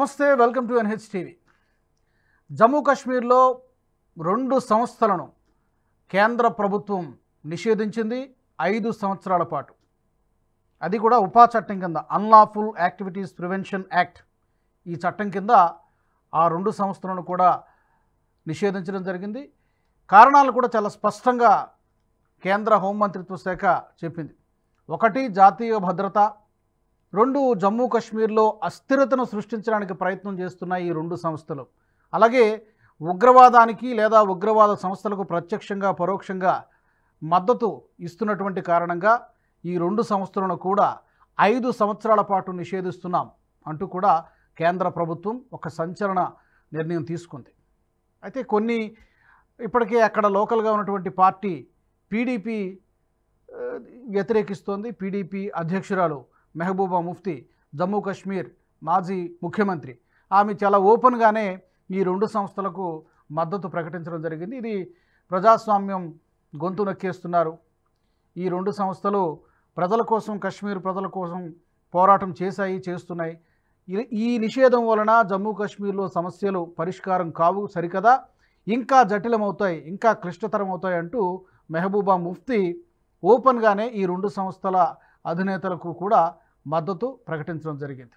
నమస్తే, welcome to NH TV. Jammu కాశ్మీర్లో 2 సంస్థలను కేంద్ర ప్రభుత్వం నిషేధించింది 5 సంవత్సరాల పాటు. అది కూడా ఉపా చట్టం కింద, అన్లాఫుల్ యాక్టివిటీస్ ప్రివెన్షన్ యాక్ట్. ఈ చట్టం కింద ఆ 2 సంస్థలను కూడా నిషేధించడం జరిగింది. కారణాలు కూడా చాలా స్పష్టంగా కేంద్ర హోంమంత్రిత్వ శాఖ చెప్పింది. 1 జాతీయ భద్రత, 2 జమ్మూ కాశ్మీర్లో అస్థిరతను సృష్టించడానికి ప్రయత్నం చేస్తున్న ఈ 2 సంస్థలు, అలాగే ఉగ్రవాదానికి లేదా ఉగ్రవాద సంస్థలకు ప్రత్యక్షంగా పరోక్షంగా మద్దతు ఇస్తున్నటువంటి కారణంగా ఈ 2 సంస్థలను కూడా 5 సంవత్సరాల పాటు నిషేధిస్తున్నాం అంటూ కూడా కేంద్ర ప్రభుత్వం ఒక సంచలన నిర్ణయం తీసుకుంది. అయితే కొన్ని ఇప్పటికే అక్కడ లోకల్గా ఉన్నటువంటి పార్టీ పీడీపీ వ్యతిరేకిస్తోంది. పీడీపీ అధ్యక్షురాలు మెహబూబా ముఫ్తీ, జమ్మూ కాశ్మీర్ మాజీ ముఖ్యమంత్రి, ఆమె చాలా ఓపెన్గానే ఈ 2 సంస్థలకు మద్దతు ప్రకటించడం జరిగింది. ఇది ప్రజాస్వామ్యం గొంతు నొక్కేస్తున్నారు. ఈ 2 సంస్థలు ప్రజల కోసం, కాశ్మీర్ ప్రజల కోసం పోరాటం చేస్తున్నాయి. ఈ నిషేధం వలన జమ్మూ కాశ్మీర్లో సమస్యలు పరిష్కారం కావు సరికదా, ఇంకా జటిలమవుతాయి, ఇంకా క్లిష్టతరం అవుతాయి అంటూ మెహబూబా ముఫ్తీ ఓపెన్గానే ఈ 2 సంస్థల అధినేతలకు కూడా మద్దతు ప్రకటించడం జరిగింది.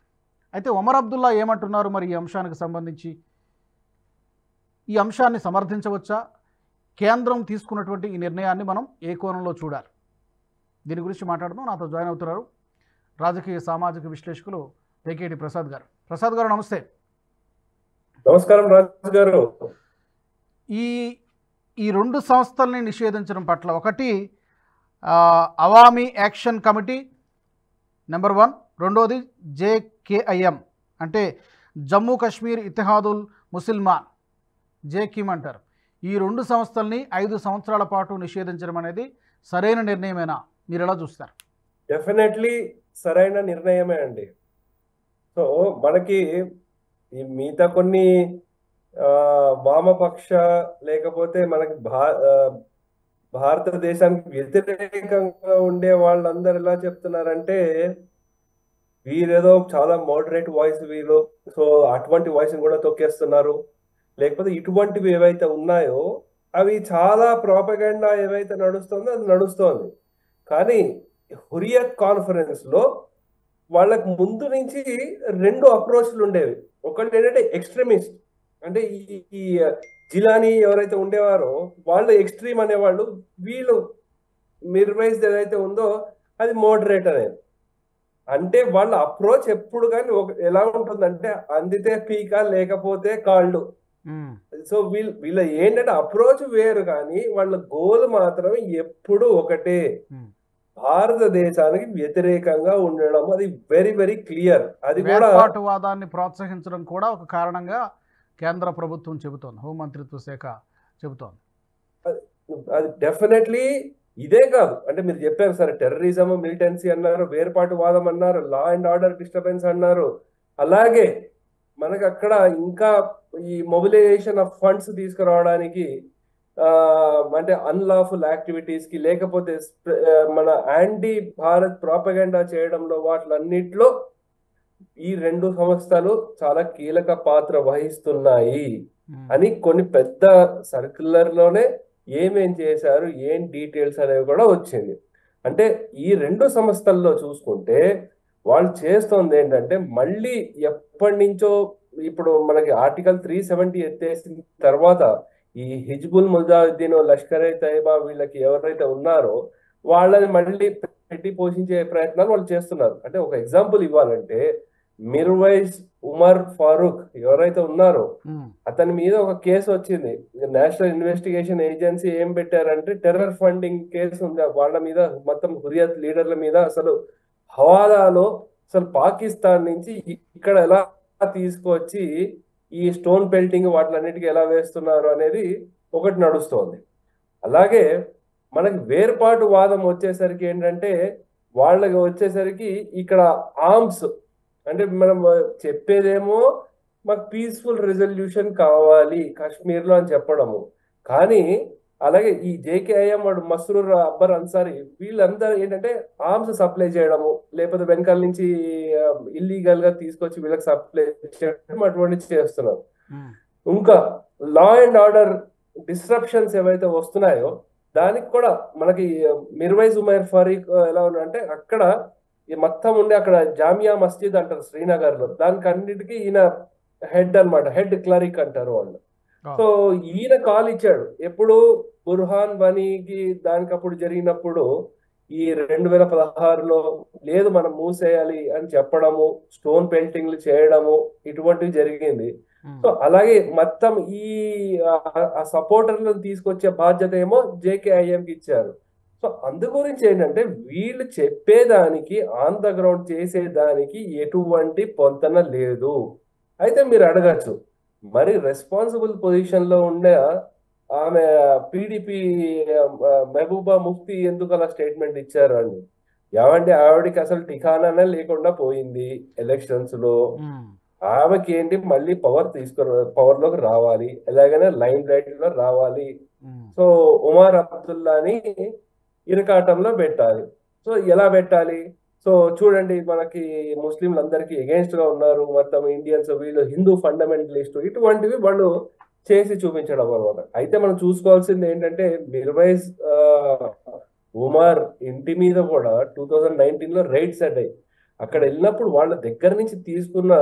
అయితే ఒమర్ అబ్దుల్లా ఏమంటున్నారు మరి ఈ అంశానికి సంబంధించి? ఈ అంశాన్ని సమర్థించవచ్చా? కేంద్రం తీసుకున్నటువంటి ఈ నిర్ణయాన్ని మనం ఏ కోణంలో చూడాలి? దీని గురించి మాట్లాడదాం. నాతో జాయిన్ అవుతున్నారు రాజకీయ సామాజిక విశ్లేషకులు ఏకేటి ప్రసాద్ గారు. ప్రసాద్ గారు నమస్తే. నమస్కారం రాజు గారు. ఈ 2 సంస్థల్ని నిషేధించడం పట్ల, 1 అవామీ యాక్షన్ కమిటీ నెంబర్ 1, 2ది జేకేఐఎం అంటే జమ్మూ కాశ్మీర్ ఇతిహాదుల్ ముసిల్మాన్, జేకిమ్ అంటారు. ఈ 2 సంస్థల్ని 5 సంవత్సరాల పాటు నిషేధించడం అనేది సరైన నిర్ణయమేనా? మీరు ఎలా చూస్తారు? డెఫినెట్లీ సరైన నిర్ణయమే అండి. సో మనకి ఈ మిగతా కొన్ని వామపక్ష లేకపోతే మనకి భారతదేశానికి వ్యతిరేకంగా ఉండే వాళ్ళందరూ ఎలా చెప్తున్నారంటే వీరేదో చాలా మోడరేట్ వాయిస్ వీళ్ళు, సో అటువంటి వాయిస్ కూడా తొక్కేస్తున్నారు, లేకపోతే ఇటువంటివి ఏవైతే ఉన్నాయో అవి చాలా ప్రాపగండా ఏవైతే నడుస్తుందో అది నడుస్తోంది. కానీ హురియత్ కాన్ఫరెన్స్ లో వాళ్ళకు ముందు నుంచి 2 అప్రోచ్లు ఉండేవి. ఒకటి ఏంటంటే ఎక్స్ట్రీమిస్ట్, అంటే ఈ జిలానీ ఎవరైతే ఉండేవారో వాళ్ళు ఎక్స్ట్రీమ్ అనేవాళ్ళు, వీళ్ళు మిర్వైజ్ ఏదైతే ఉందో అది మోడరేట్ అనేది. అంటే వాళ్ళ అప్రోచ్ ఎప్పుడు కానీ ఎలా ఉంటుందంటే అందితే పీక లేకపోతే కాళ్ళు. సో వీళ్ళ ఏంటంటే అప్రోచ్ వేరు, కానీ వాళ్ళ గోల్ మాత్రం ఎప్పుడు ఒకటే, భారతదేశానికి వ్యతిరేకంగా ఉండడం. అది వెరీ వెరీ క్లియర్. అది కూడా వేర్పాటువాదాన్ని ప్రోత్సహించడం కూడా ఒక కారణంగా కేంద్ర ప్రభుత్వం చెబుతోంది, హోంమంత్రిత్వ శాఖ చెబుతోంది. అది డెఫినెట్లీ ఇదే కాదు, అంటే మీరు చెప్పారు సరే, టెర్రరిజం, మిలిటెన్సీ అన్నారు, వేర్పాటువాదం అన్నారు, లా అండ్ ఆర్డర్ డిస్టర్బెన్స్ అన్నారు. అలాగే మనకు అక్కడ ఇంకా ఈ మొబిలైజేషన్ ఆఫ్ ఫండ్స్ తీసుకురావడానికి, అంటే అన్లాఫుల్ యాక్టివిటీస్ కి, లేకపోతే మన యాంటీ భారత్ ప్రాపగండా చేయడంలో, వాటిలన్నిట్లో ఈ 2 సంస్థలు చాలా కీలక పాత్ర వహిస్తున్నాయి అని కొన్ని పెద్ద సర్క్యులర్ లోనే ఏమేం చేశారు, ఏం డీటెయిల్స్ అనేవి కూడా వచ్చింది. అంటే ఈ 2 సంస్థల్లో చూసుకుంటే వాళ్ళు చేస్తోంది ఏంటంటే, మళ్ళీ ఎప్పటి నుంచో ఇప్పుడు మనకి ఆర్టికల్ 370 ఎత్తేసిన తర్వాత ఈ హిజ్బుల్ ముజాహిద్దీన్, లష్కర్ ఏ తైబా వీళ్ళకి ఎవరైతే ఉన్నారో వాళ్ళని మళ్ళీ పెట్టి పోషించే ప్రయత్నాలు వాళ్ళు చేస్తున్నారు. అంటే ఒక ఎగ్జాంపుల్ ఇవ్వాలంటే, మిర్వైజ్ ఉమర్ ఫారూక్ ఎవరైతే ఉన్నారో అతని మీద ఒక కేసు వచ్చింది. నేషనల్ ఇన్వెస్టిగేషన్ ఏజెన్సీ ఏం పెట్టారంటే టెర్రర్ ఫండింగ్ కేసు ఉంది వాళ్ళ మీద, మొత్తం హురియత్ లీడర్ల మీద. అసలు హవాలాలో అసలు పాకిస్తాన్ నుంచి ఇక్కడ ఎలా తీసుకొచ్చి ఈ స్టోన్ పెల్టింగ్ వాటిలన్నిటికీ ఎలా వేస్తున్నారు అనేది ఒకటి నడుస్తోంది. అలాగే మనకి వేర్పాటు వాదం వచ్చేసరికి ఏంటంటే, వాళ్ళకి వచ్చేసరికి ఇక్కడ ఆర్మ్స్, అంటే మనం చెప్పేదేమో మాకు పీస్ఫుల్ రెజల్యూషన్ కావాలి కాశ్మీర్లో అని చెప్పడము, కానీ అలాగే ఈ జేకేఐఎం వాడు మస్రూర్ అక్బర్ అన్సారీ వీళ్ళందరూ ఏంటంటే ఆర్మ్స్ సప్లై చేయడము, లేకపోతే వెనకాల నుంచి ఇల్లీగల్ గా తీసుకొచ్చి వీళ్ళకి సప్లై చేయడం అటువంటి చేస్తున్నారు. ఇంకా లా అండ్ ఆర్డర్ డిస్ట్రప్షన్స్ ఏవైతే వస్తున్నాయో దానికి కూడా మనకి మిర్వైజ్ ఉమైర్ ఫారూక్ ఎలా ఉన్నాయంటే అక్కడ ఈ మొత్తం ఉండే అక్కడ జామియా మస్జిద్ అంటారు శ్రీనగర్ లో, దానికి అన్నిటికీ ఈయన హెడ్ అన్నమాట, హెడ్ క్లరిక్ అంటారు వాళ్ళు. సో ఈయన కాల్ ఇచ్చాడు ఎప్పుడు బుర్హాన్ వనీకి దానికి అప్పుడు జరిగినప్పుడు ఈ 2016లో లేదు మనం మూసేయాలి అని చెప్పడము, స్టోన్ పెయింటింగ్లు చేయడము ఇటువంటివి జరిగింది. సో అలాగే మొత్తం ఈ సపోర్టర్లను తీసుకొచ్చే బాధ్యత ఏమో జేకేఐఎంకి ఇచ్చారు. సో అందు గురించి ఏంటంటే వీళ్ళు చెప్పేదానికి ఆన్ ద గ్రౌండ్ చేసేదానికి ఎటువంటి పొంతన లేదు. అయితే మీరు అడగచ్చు మరి రెస్పాన్సిబుల్ పొజిషన్ లో ఉండే ఆమె పీడిపి మెహబూబా ముఫ్తీ ఎందుకు అలా స్టేట్మెంట్ ఇచ్చారు అని. ఏమంటే ఆవిడకి అసలు ఠికానానే లేకుండా పోయింది ఎలక్షన్స్ లో. ఆమెకి ఏంటి మళ్ళీ పవర్ లోకి రావాలి, ఎలాగైనా లైమ్ లైట్ లో రావాలి. సో ఉమర్ అబ్దుల్లాని ఇరకాటంలో పెట్టాలి. సో ఎలా పెట్టాలి? సో చూడండి మనకి ముస్లింలు అందరికీ ఎగెన్స్ట్ గా ఉన్నారు, మొత్తం ఇండియన్స్ వీళ్ళు హిందూ ఫండమెంటలిస్ట్, ఇటువంటివి వాళ్ళు చేసి చూపించడం అనమాట. అయితే మనం చూసుకోవాల్సింది ఏంటంటే మిర్వైజ్ ఉమర్ ఇంటి మీద కూడా 2019లో రైడ్స్ అయ్యాయి. అక్కడ వెళ్ళినప్పుడు వాళ్ళ దగ్గర నుంచి తీసుకున్న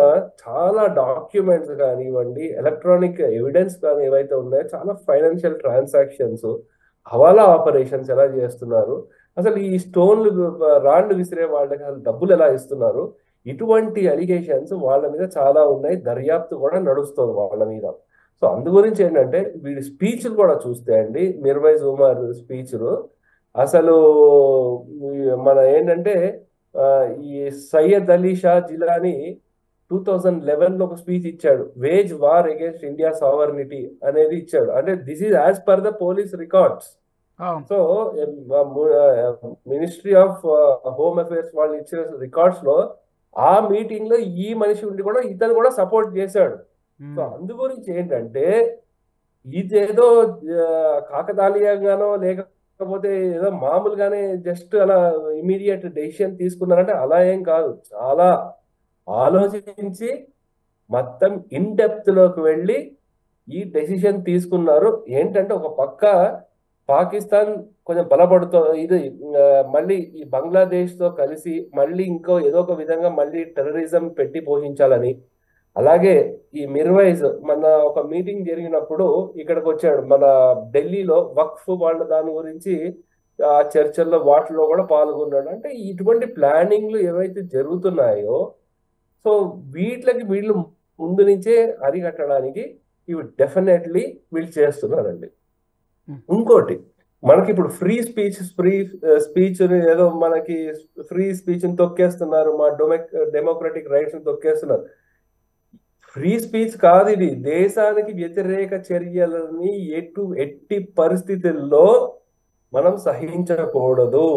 చాలా డాక్యుమెంట్స్ కానివ్వండి, ఎలక్ట్రానిక్ ఎవిడెన్స్ కానీ ఏవైతే ఉన్నాయో, చాలా ఫైనాన్షియల్ ట్రాన్సాక్షన్స్, హవాలా ఆపరేషన్స్ ఎలా చేస్తున్నారు, అసలు ఈ స్టోన్లు రాళ్ళు విసిరే వాళ్ళకి అసలు డబ్బులు ఎలా ఇస్తున్నారు, ఇటువంటి అలిగేషన్స్ వాళ్ళ మీద చాలా ఉన్నాయి. దర్యాప్తు కూడా నడుస్తుంది వాళ్ళ మీద. సో అందు గురించి ఏంటంటే వీడి స్పీచ్లు కూడా చూస్తే అండి, మిర్వైజ్ ఉమర్ స్పీచ్లు అసలు మన ఏంటంటే ఈ సయ్యద్ అలీ షా జిలానీ 2011లో ఒక స్పీచ్ ఇచ్చాడు, wage war against India sovereignty అనేది ఇచ్చాడు. అంటే this is as per the police records. So ministry of home affairs వాళ్ళు ఇచ్చిన రికార్డ్స్ లో ఆ మీటింగ్ లో ఈ మనిషి ఉండి కూడా ఇతను కూడా సపోర్ట్ చేశాడు. సో అందు గురించి ఏంటంటే ఇదేదో కాకతాళీయంగానో లేకపోతే ఏదో మామూలుగానే జస్ట్ అలా ఇమీడియట్ డెసిషన్ తీసుకున్నారంటే అలా ఏం కాదు. చాలా ఆలోచించి మొత్తం ఇన్ డెప్త్ లోకి వెళ్ళి ఈ డెసిషన్ తీసుకున్నారు. ఏంటంటే ఒక పక్క పాకిస్తాన్ కొంచెం బలపడుతూ ఇది మళ్ళీ ఈ బంగ్లాదేశ్ తో కలిసి మళ్ళీ ఇంకో ఏదో ఒక విధంగా మళ్ళీ టెర్రరిజం పెట్టి పోషించాలని, అలాగే ఈ మిర్వైజ్ మన ఒక మీటింగ్ జరిగినప్పుడు ఇక్కడికి వచ్చాడు, మన ఢిల్లీలో వక్ఫ్ వాళ్ళ దాని గురించి ఆ చర్చల్లో వాటిలో కూడా పాల్గొన్నాడు. అంటే ఇటువంటి ప్లానింగ్లు ఏవైతే జరుగుతున్నాయో సో వీళ్ళు ముందు నుంచే అరికట్టడానికి ఇవి డెఫినెట్లీ వీళ్ళు చేస్తున్నారండి. ఇంకోటి మనకి ఇప్పుడు ఫ్రీ స్పీచ్ ఏదో మనకి ఫ్రీ స్పీచ్ ని తొక్కేస్తున్నారు, మా డెమోక్రటిక్ రైట్స్ ని తొక్కేస్తున్నారు. ఫ్రీ స్పీచ్ కాదు ఇది. దేశానికి వ్యతిరేక చర్యలని ఎట్టి పరిస్థితుల్లో మనం సహించకూడదు.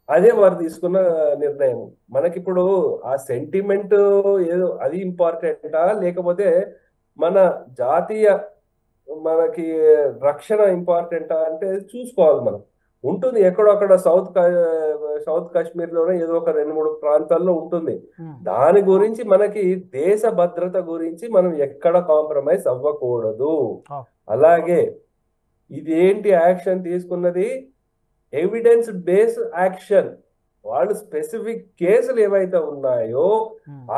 అదే వారు తీసుకున్న నిర్ణయం. మనకిప్పుడు ఆ సెంటిమెంట్ ఏదో అది ఇంపార్టెంటా లేకపోతే మన జాతీయ మనకి రక్షణ ఇంపార్టెంటా అంటే చూసుకోవాలి. మనం ఉంటుంది ఎక్కడో అక్కడ సౌత్ కాశ్మీర్ లోనే ఏదో ఒక 2-3 ప్రాంతాల్లో ఉంటుంది. దాని గురించి మనకి దేశ భద్రత గురించి మనం ఎక్కడ కాంప్రమైజ్ అవ్వకూడదు. అలాగే ఇది ఏంటి యాక్షన్ తీసుకున్నది, ఎవిడెన్స్ బేస్డ్ యాక్షన్. వాళ్ళు స్పెసిఫిక్ కేసులు ఏవైతే ఉన్నాయో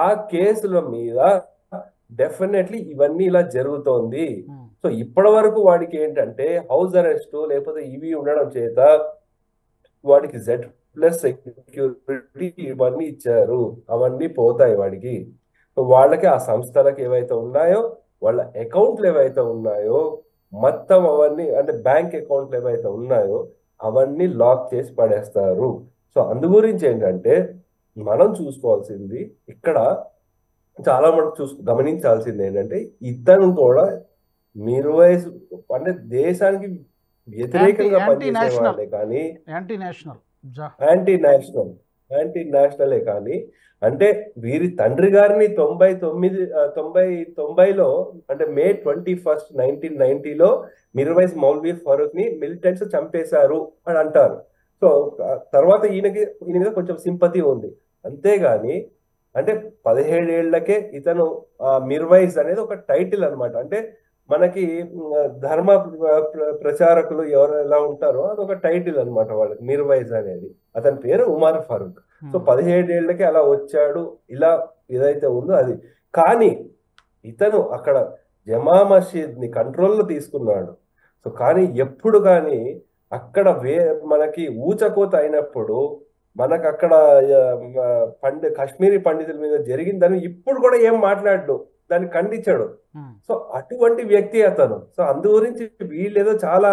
ఆ కేసుల మీద డెఫినెట్లీ ఇవన్నీ ఇలా జరుగుతోంది. సో ఇప్పటి వరకు వాడికి ఏంటంటే హౌస్ అరెస్ట్ లేకపోతే ఇవి ఉండడం చేత వాడికి Z+ సెక్యూరిటీ ఇవన్నీ ఇచ్చారు, అవన్నీ పోతాయి వాడికి. వాళ్ళకి ఆ సంస్థలకు ఏవైతే ఉన్నాయో వాళ్ళ అకౌంట్లు ఏవైతే ఉన్నాయో మొత్తం అవన్నీ అంటే బ్యాంక్ అకౌంట్లు ఏవైతే ఉన్నాయో అవన్నీ లాక్ చేసి పడేస్తారు. సో అందు గురించి ఏంటంటే మనం చూసుకోవాల్సింది ఇక్కడ చాలా మనకు గమనించాల్సింది ఏంటంటే ఇతను కూడా మిర్వైజ్ అంటే దేశానికి వ్యతిరేకంగా పనిచేసే వాళ్ళే కానీ యాంటీ నేషనల్ యాంటీ నేషనలే కానీ అంటే వీరి తండ్రి గారిని 90లో అంటే మే 21, 1990లో మిర్వైజ్ మౌల్వీ ఫరూక్ ని మిలిటెంట్స్ చంపేశారు అని అంటారు. సో తర్వాత ఈయన మీద కొంచెం సింపతి ఉంది. అంతేగాని అంటే 17 ఏళ్లకే ఇతను మిర్వైజ్ అనేది ఒక టైటిల్ అన్నమాట. అంటే మనకి ధర్మ ప్రచారకులు ఎవరు ఎలా ఉంటారో అదొక టైటిల్ అన్నమాట వాళ్ళకి, మిర్వైజ్ అనేది. అతని పేరు ఉమర్ ఫరూక్. సో 17 ఏళ్లకే అలా వచ్చాడు, ఇలా ఏదైతే ఉందో అది. కానీ ఇతను అక్కడ జమా మసీద్ ని కంట్రోల్లో తీసుకున్నాడు. సో కానీ ఎప్పుడు కానీ అక్కడ మనకి ఊచకోత అయినప్పుడు మనకు అక్కడ కాశ్మీరీ పండితుల మీద జరిగిందని ఇప్పుడు కూడా ఏం మాట్లాడు, దాన్ని ఖండించాడు. సో అటువంటి వ్యక్తి అతను. సో అందు గురించి వీళ్ళేదో చాలా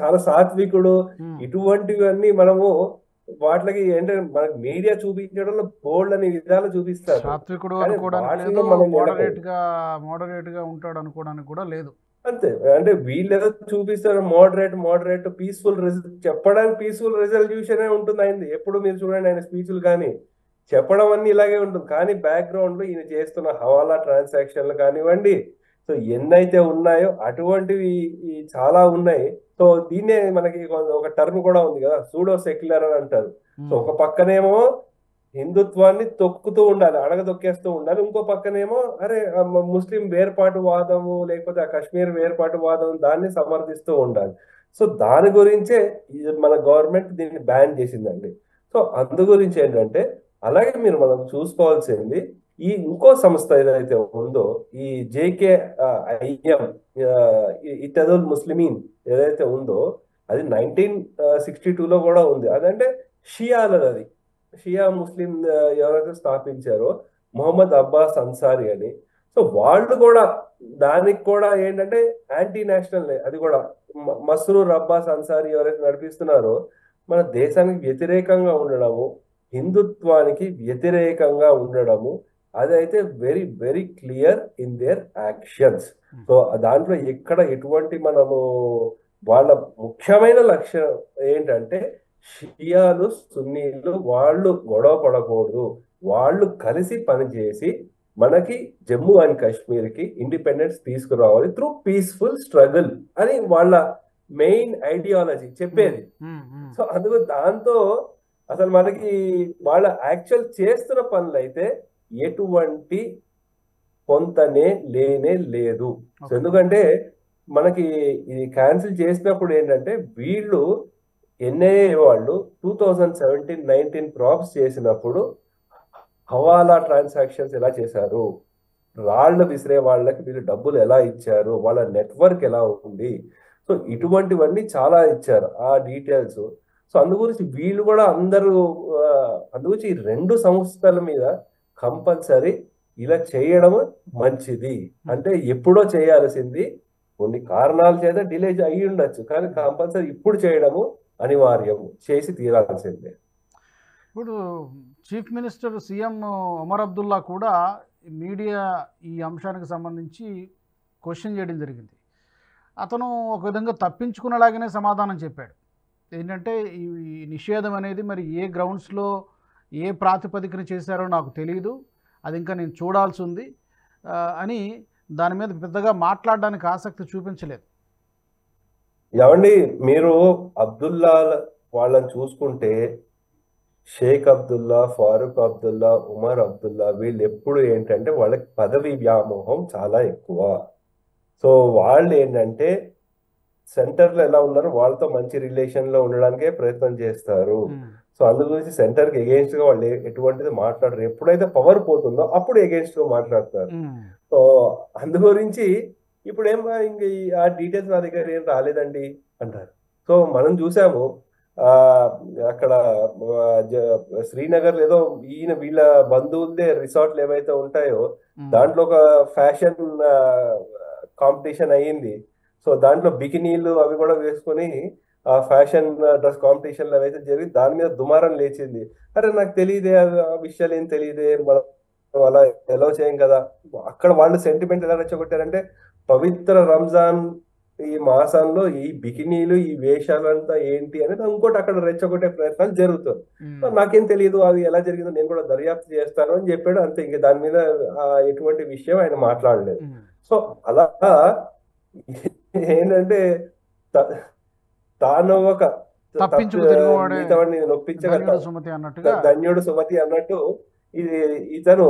చాలా సాత్వికుడు, ఇటువంటివన్నీ మనము వాటికి ఏంటంటే మనకు మీడియా చూపించడంలో బోల్డ్ అనే విధాలు చూపిస్తారు. సాత్వికుడు కానీ అనుకోవడానికి వాటిలో లేదు, మనం మోడరేట్ గా ఉంటాడు అనుకోవడానికి కూడా లేదు. అంతే. అంటే వీళ్ళేదో చూపిస్తారు మోడరేట్ పీస్ఫుల్ చెప్పడానికి పీస్ఫుల్ రెజల్యూషన్ ఉంటుంది అయింది. ఎప్పుడు మీరు చూడండి ఆయన స్పీచ్లు కానీ చెప్పడం అన్ని ఇలాగే ఉంటుంది. కానీ బ్యాక్గ్రౌండ్ లో ఈయన చేస్తున్న హవాలా ట్రాన్సాక్షన్లు కానివ్వండి, సో ఎన్నైతే ఉన్నాయో అటువంటివి చాలా ఉన్నాయి. సో దీన్నే మనకి ఒక టర్మ్ కూడా ఉంది కదా, సూడో సెక్యులర్ అని అంటారు. సో ఒక పక్కనేమో హిందుత్వాన్ని తొక్కుతూ ఉండాలి, అడగదొక్కేస్తూ ఉండాలి. ఇంకో పక్కనేమో అరే ముస్లిం వేర్పాటు వాదము లేకపోతే ఆ కాశ్మీర్ వేర్పాటు వాదం దాన్ని సమర్థిస్తూ ఉండాలి. సో దాని గురించే మన గవర్నమెంట్ దీన్ని బ్యాన్ చేసిందండి. సో అందు గురించి ఏంటంటే అలాగే మనం చూసుకోవాల్సింది ఈ ఇంకో సంస్థ ఏదైతే ఉందో ఈ JKIM ఇత్తదుల్ ముస్లిమీన్ ఏదైతే ఉందో అది 1962లో కూడా ఉంది. అదంటే షియాలది, అది షియా ముస్లిం ఎవరైతే స్థాపించారో మొహమ్మద్ అబ్బాస్ అన్సారీ అని. సో వాళ్ళు కూడా దానికి కూడా ఏంటంటే యాంటీ నేషనల్, అది కూడా మస్రూర్ అబ్బాస్ అన్సారీ ఎవరైతే నడిపిస్తున్నారో మన దేశానికి వ్యతిరేకంగా ఉండడము, హిందుత్వానికి వ్యతిరేకంగా ఉండడము, అదైతే very very clear in there actions. So దాంట్లో ఎక్కడ ఎటువంటి మనము వాళ్ళ ముఖ్యమైన లక్ష్యం ఏంటంటే షియాలు సున్నీలు వాళ్ళు గొడవ పడకూడదు, వాళ్ళు కలిసి పనిచేసి మనకి జమ్మూ అండ్ కాశ్మీర్కి ఇండిపెండెన్స్ తీసుకురావాలి త్రూ పీస్ఫుల్ స్ట్రగుల్ అని వాళ్ళ మెయిన్ ఐడియాలజీ చెప్పేది. సో అందుకు దాంతో అసలు మనకి వాళ్ళ యాక్చువల్ చేస్తున్న పనులు అయితే ఎటువంటి పొంతనే లేనే లేదు. సో ఎందుకంటే మనకి ఇది క్యాన్సిల్ చేసినప్పుడు ఏంటంటే వీళ్ళు NIA వాళ్ళు 2017-19 ప్రాప్స్ చేసినప్పుడు హవాలా ట్రాన్సాక్షన్స్ ఎలా చేశారు, రాళ్లు విసిరే వాళ్ళకి వీళ్ళు డబ్బులు ఎలా ఇచ్చారు, వాళ్ళ నెట్వర్క్ ఎలా ఉంది, సో ఇటువంటివన్నీ చాలా ఇచ్చారు ఆ డీటెయిల్స్. సో అందుగురించి వీళ్ళు కూడా అందుగురించి ఈ రెండు సంస్థల మీద కంపల్సరీ ఇలా చేయడం మంచిది. అంటే ఎప్పుడో చేయాల్సింది కొన్ని కారణాల చేత డిలే అయ్యి ఉండొచ్చు, కానీ కంపల్సరీ ఇప్పుడు చేయడము అనివార్యం, చేసి తీరాల్సిందే. ఇప్పుడు chief minister CM Omar Abdullah కూడా మీడియా ఈ అంశానికి సంబంధించి క్వశ్చన్ చేయడం జరిగింది. అతను ఒక విధంగా తప్పించుకునేలాగానే సమాధానం చెప్పాడు. ఏంటంటే ఈ నిషేధం అనేది మరి ఏ గ్రౌండ్స్లో ఏ ప్రాతిపదికన చేశారో నాకు తెలియదు, అది ఇంకా నేను చూడాల్సి ఉంది అని దాని మీద పెద్దగా మాట్లాడడానికి ఆసక్తి చూపించలేదు. ఏమండి మీరు అబ్దుల్లా వాళ్ళని చూసుకుంటే షేక్ అబ్దుల్లా, ఫారూక్ అబ్దుల్లా, ఉమర్ అబ్దుల్లా వీళ్ళు ఎప్పుడు ఏంటంటే వాళ్ళకి పదవి వ్యామోహం చాలా ఎక్కువ. సో వాళ్ళు ఏంటంటే సెంటర్లో ఎలా ఉన్నారో వాళ్ళతో మంచి రిలేషన్లో ఉండడానికే ప్రయత్నం చేస్తారు. సో అందు గురించి సెంటర్కి ఎగెయిన్స్ట్ గా వాళ్ళు ఎటువంటిది మాట్లాడరు. ఎప్పుడైతే పవర్ పోతుందో అప్పుడు ఎగెయిన్స్ట్ గా మాట్లాడతారు. సో అందు గురించి ఇప్పుడు ఇంక ఆ డీటెయిల్స్ నా దగ్గర ఏం రాలేదండి అంటారు. సో మనం చూసాము అక్కడ శ్రీనగర్ ఏదో వీళ్ళ బంధువులదే రిసార్ట్లు ఏవైతే ఉంటాయో దాంట్లో ఒక ఫ్యాషన్ కాంపిటీషన్ అయ్యింది. సో దాంట్లో బికినీలు అవి కూడా వేసుకొని ఆ ఫ్యాషన్ డ్రెస్ కాంపిటీషన్లు అవైతే జరిగి దాని మీద దుమారం లేచింది. అరే నాకు తెలియదే, ఆ విషయాలు ఏం తెలియదే, మనం అలా ఎలా చేయం కదా. అక్కడ వాళ్ళు సెంటిమెంట్ ఎలా రెచ్చగొట్టారంటే పవిత్ర రంజాన్ ఈ మాసంలో ఈ బికినీలు ఈ వేషాలంతా ఏంటి అనేది ఇంకోటి అక్కడ రెచ్చగొట్టే ప్రయత్నాలు జరుగుతుంది. సో నాకేం తెలియదు అది ఎలా జరిగిందో, నేను కూడా దర్యాప్తు చేస్తాను అని చెప్పాడు అంతే. ఇంక దాని మీద ఎటువంటి విషయం ఆయన మాట్లాడలేదు. సో అలా ఏంటంటే తాను ఒక మిగతావాడిని నొప్పించగల ధన్యుడు సుమతి అన్నట్టు ఇతను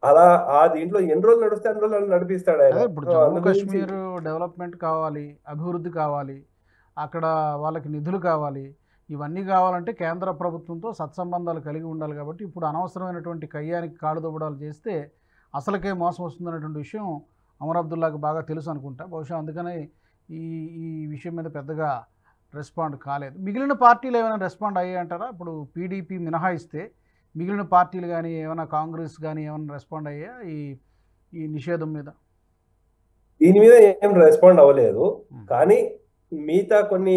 అలా ఆ దీంట్లో ఎన్ని రోజులు నడుస్తే అన్ని రోజులు నడిపిస్తాడు ఆయన. ఇప్పుడు జమ్మూ కాశ్మీర్ డెవలప్మెంట్ కావాలి, అభివృద్ధి కావాలి, అక్కడ వాళ్ళకి నిధులు కావాలి, ఇవన్నీ కావాలంటే కేంద్ర ప్రభుత్వంతో సత్సంబంధాలు కలిగి ఉండాలి. కాబట్టి ఇప్పుడు అనవసరమైనటువంటి కయ్యానికి కాళ్ళు దుబ్బడాలు చేస్తే అసలుకే మోసం వస్తుందనేటువంటి విషయం అమర్ అబ్దుల్లాకి బాగా తెలుసు అనుకుంటా. బహుశా అందుకనే ఈ విషయం మీద పెద్దగా రెస్పాండ్ కాలేదు. మిగిలిన పార్టీలు ఏమైనా రెస్పాండ్ అయ్యాయంటారా? ఇప్పుడు పీడీపీ మినహాయిస్తే మిగిలిన పార్టీలు కానీ ఏమైనా, కాంగ్రెస్ కానీ ఏమైనా రెస్పాండ్ అయ్యా ఈ నిషేధం మీద? దీని మీద ఏం రెస్పాండ్ అవ్వలేదు. కానీ మిగతా కొన్ని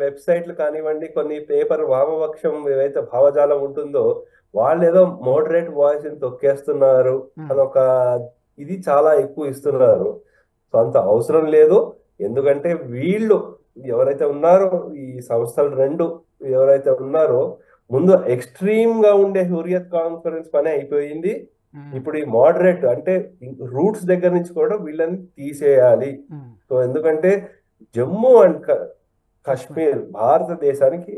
వెబ్సైట్లు కానివ్వండి, కొన్ని పేపర్ వామపక్షం ఏవైతే భావజాలం ఉంటుందో వాళ్ళు ఏదో మోడరేట్ వాయిస్ ని తొక్కేస్తున్నారు అదొక ఇది చాలా ఎక్కువ ఇస్తున్నారు. సో అంత అవసరం లేదు. ఎందుకంటే వీళ్ళు ఎవరైతే ఉన్నారో ఈ సంస్థలు రెండు ఎవరైతే ఉన్నారో ముందు ఎక్స్ట్రీమ్ గా ఉండే హురియత్ కాన్ఫరెన్స్ పని అయిపోయింది. ఇప్పుడు ఈ మోడరేట్ అంటే రూట్స్ దగ్గర నుంచి కూడా వీళ్ళని తీసేయాలి. సో ఎందుకంటే జమ్మూ అండ్ కాశ్మీర్ భారతదేశానికి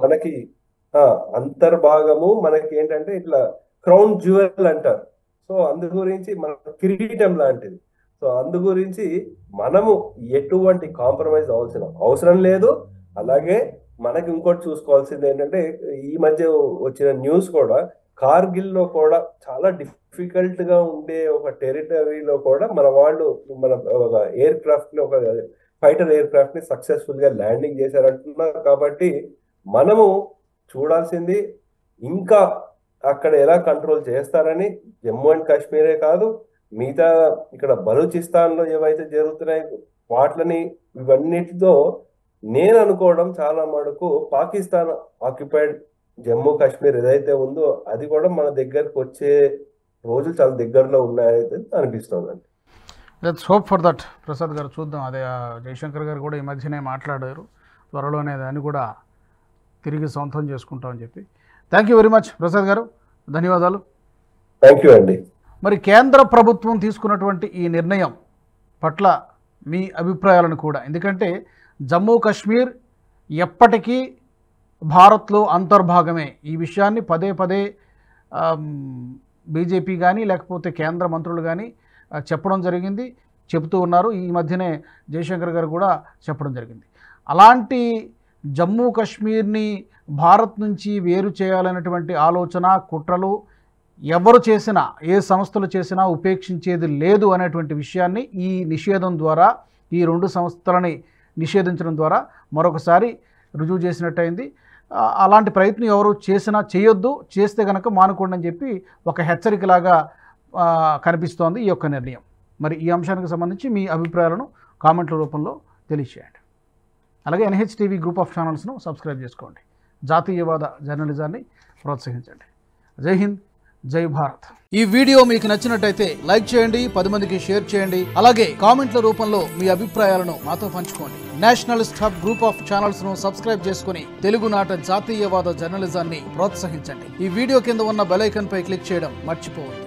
మనకి అంతర్భాగము, మనకి ఏంటంటే ఇట్లా క్రౌన్ జ్యువెల్ అంటారు. సో అందు గురించి మన కిరీటం లాంటిది. సో అందు గురించి మనము ఎటువంటి కాంప్రమైజ్ అవసరం లేదు. అలాగే మనకి ఇంకోటి చూసుకోవాల్సింది ఏంటంటే ఈ మధ్య వచ్చిన న్యూస్ కూడా కార్గిల్ లో కూడా చాలా డిఫికల్ట్ గా ఉండే ఒక టెరిటరీలో కూడా మన వాళ్ళు మన ఒక ఎయిర్ క్రాఫ్ట్ ని, ఒక ఫైటర్ ఎయిర్ క్రాఫ్ట్ ని సక్సెస్ఫుల్ గా ల్యాండింగ్ చేశారంటున్నారు. కాబట్టి మనము చూడాల్సింది ఇంకా అక్కడ ఎలా కంట్రోల్ చేస్తారని. జమ్మూ అండ్ కాశ్మీరే కాదు, మిగతా ఇక్కడ బలూచిస్తాన్ లో ఏవైతే జరుగుతున్నాయి వాటిని ఇవన్నిటితో నేను అనుకోవడం చాలా మటుకు పాకిస్తాన్ ఆక్యుపైడ్ జమ్మూ కాశ్మీర్ ఏదైతే ఉందో అది కూడా మన దగ్గరకు వచ్చే రోజులు చాలా దగ్గరలో ఉన్నాయని అనిపిస్తుందండి. Let's hope for that. Prasad గారు చూద్దాం. అదే జయశంకర్ గారు కూడా ఈ మధ్యనే మాట్లాడారు, త్వరలోనే దాన్ని కూడా తిరిగి సొంతం చేసుకుంటామని చెప్పి. Thank you very much Prasad గారు, ధన్యవాదాలు. థ్యాంక్ యూ అండి. మరి కేంద్ర ప్రభుత్వం తీసుకున్నటువంటి ఈ నిర్ణయం పట్ల మీ అభిప్రాయాలను కూడా, ఎందుకంటే జమ్మూ కాశ్మీర్ ఎప్పటికీ భారత్లో అంతర్భాగమే. ఈ విషయాన్ని పదే పదే బీజేపీ కానీ లేకపోతే కేంద్ర మంత్రులు కానీ చెప్పడం జరిగింది, చెబుతూ ఉన్నారు. ఈ మధ్యనే జయశంకర్ గారు కూడా చెప్పడం జరిగింది. అలాంటి జమ్మూ కాశ్మీర్ని భారత్ నుంచి వేరు చేయాలనేటువంటి ఆలోచన, కుట్రలు ఎవరు చేసినా, ఏ సంస్థలు చేసినా ఉపేక్షించేది లేదు అనేటువంటి విషయాన్ని ఈ నిషేధం ద్వారా, ఈ రెండు సంస్థలని నిషేధించడం ద్వారా మరొకసారి రుజువు చేసినట్టయింది. అలాంటి ప్రయత్నం ఎవరు చేసినా చేయొద్దు, చేస్తే కనుక మానుకోండి అని చెప్పి ఒక హెచ్చరికలాగా కనిపిస్తోంది ఈ యొక్క నిర్ణయం. మరి ఈ అంశానికి సంబంధించి మీ అభిప్రాయాలను కామెంట్ల రూపంలో తెలియజేయండి. అలాగే NHTV గ్రూప్ ఆఫ్ ఛానల్స్ను సబ్స్క్రైబ్ చేసుకోండి. జాతీయవాద జర్నలిజాన్ని ప్రోత్సహించండి. జై హింద్, జై భారత్. ఈ వీడియో మీకు నచ్చినట్టయితే లైక్ చేయండి, 10 మందికి షేర్ చేయండి. అలాగే కామెంట్ల రూపంలో మీ అభిప్రాయాలను మాతో పంచుకోండి. Nationalist hub group of channels ను సబ్స్క్రైబ్ చేసుకుని తెలుగునాట జాతీయవాద జర్నలిజాన్ని ప్రోత్సహించండి. ఈ వీడియో కింద ఉన్న బెల్ ఐకాన్ పై క్లిక్ చేయడం మర్చిపోవద్దు.